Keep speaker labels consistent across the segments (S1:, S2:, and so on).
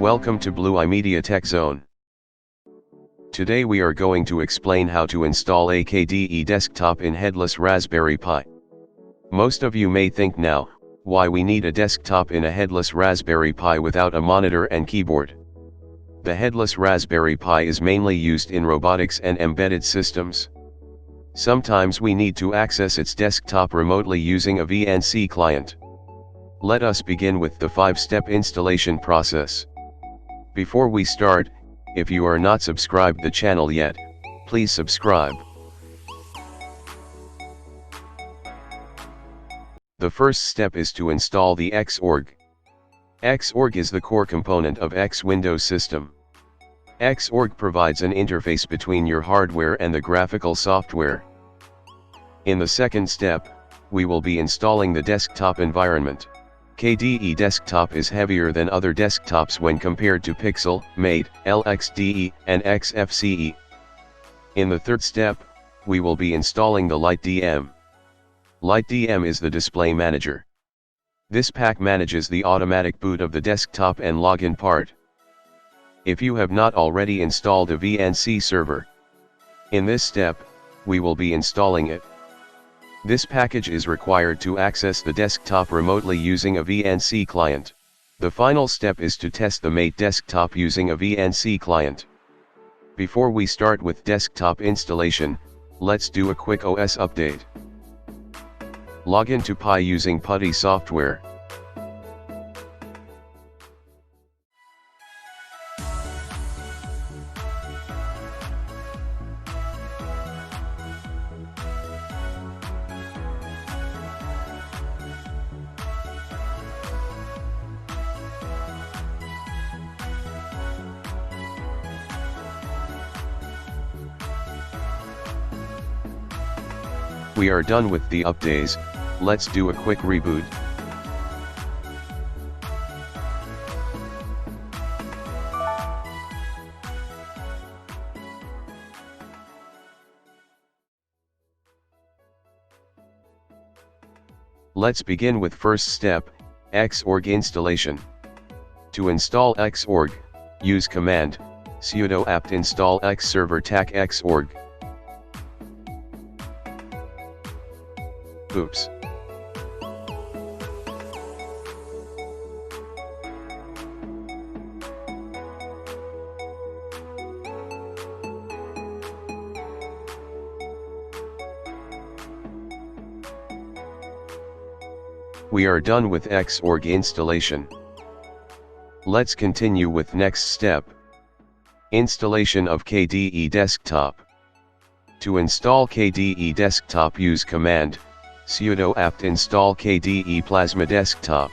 S1: Welcome to Blue Eye Media Tech Zone. Today we are going to explain how to install a KDE Desktop in Headless Raspberry Pi. Most of you may think now, why we need a desktop in a Headless Raspberry Pi without a monitor and keyboard. The Headless Raspberry Pi is mainly used in robotics and embedded systems. Sometimes we need to access its desktop remotely using a VNC client. Let us begin with the 5-step installation process. Before we start, if you are not subscribed the channel yet, please subscribe. The first step is to install the Xorg. Xorg is the core component of X Windows system. Xorg provides an interface between your hardware and the graphical software. In the second step, we will be installing the desktop environment. KDE Desktop is heavier than other desktops when compared to Pixel, Mate, LXDE, and XFCE. In the third step, we will be installing the LightDM. LightDM is the display manager. This pack manages the automatic boot of the desktop and login part. If you have not already installed a VNC server, in this step, we will be installing it. This package is required to access the desktop remotely using a VNC client. The final step is to test the Mate desktop using a VNC client. Before we start with desktop installation, let's do a quick OS update. Log in to Pi using PuTTY software. We are done with the updates, let's do a quick reboot. Let's begin with first step, Xorg installation. To install Xorg, use command, sudo apt install xserver tac xorg. Oops. We are done with Xorg installation. Let's continue with next step. Installation of KDE Desktop. To install KDE Desktop, use command, sudo apt install KDE Plasma Desktop.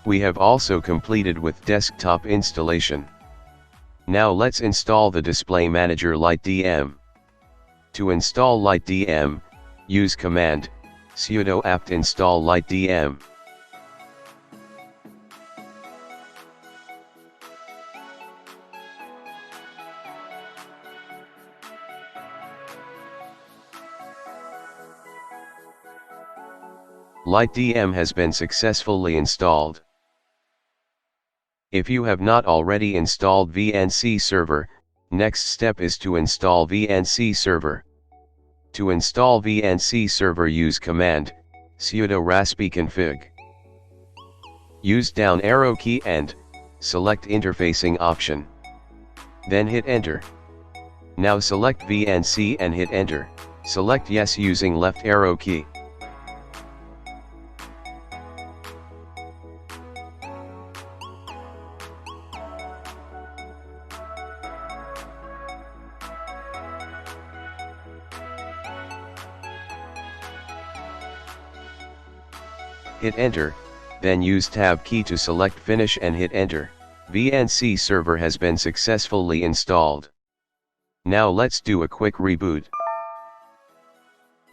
S1: We have also completed with desktop installation. Now let's install the display manager LightDM. To install LightDM, use command, sudo apt install LightDM. LightDM has been successfully installed. If you have not already installed VNC Server, next step is to install VNC Server. To install VNC Server, use command, sudo raspi-config. Use down arrow key and select interfacing option. Then hit enter. Now select VNC and hit enter. Select yes using left arrow key. Hit enter, then use tab key to select finish and hit enter. VNC Server has been successfully installed. Now let's do a quick reboot.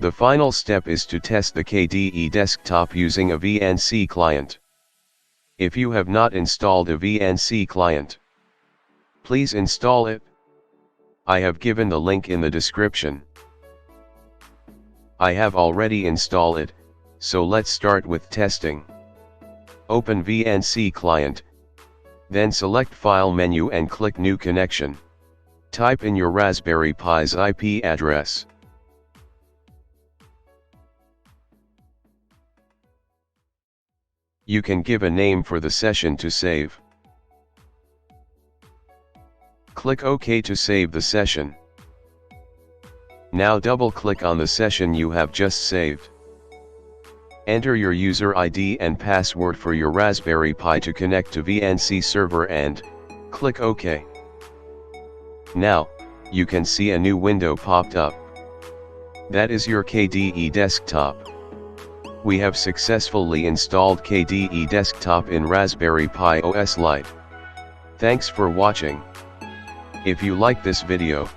S1: The final step is to test the KDE Desktop using a VNC client. If you have not installed a VNC client, please install it. I have given the link in the description. I have already installed it, so let's start with testing. Open VNC Client, then select File menu and click New Connection. Type in your Raspberry Pi's IP address. You can give a name for the session to save. Click OK to save the session. Now double-click on the session you have just saved. Enter your user ID and password for your Raspberry Pi to connect to VNC Server and click OK. Now, you can see a new window popped up. That is your KDE Desktop. We have successfully installed KDE Desktop in Raspberry Pi OS Lite. Thanks for watching. If you like this video,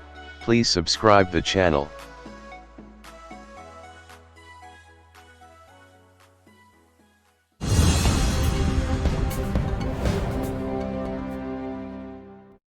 S1: please subscribe the channel.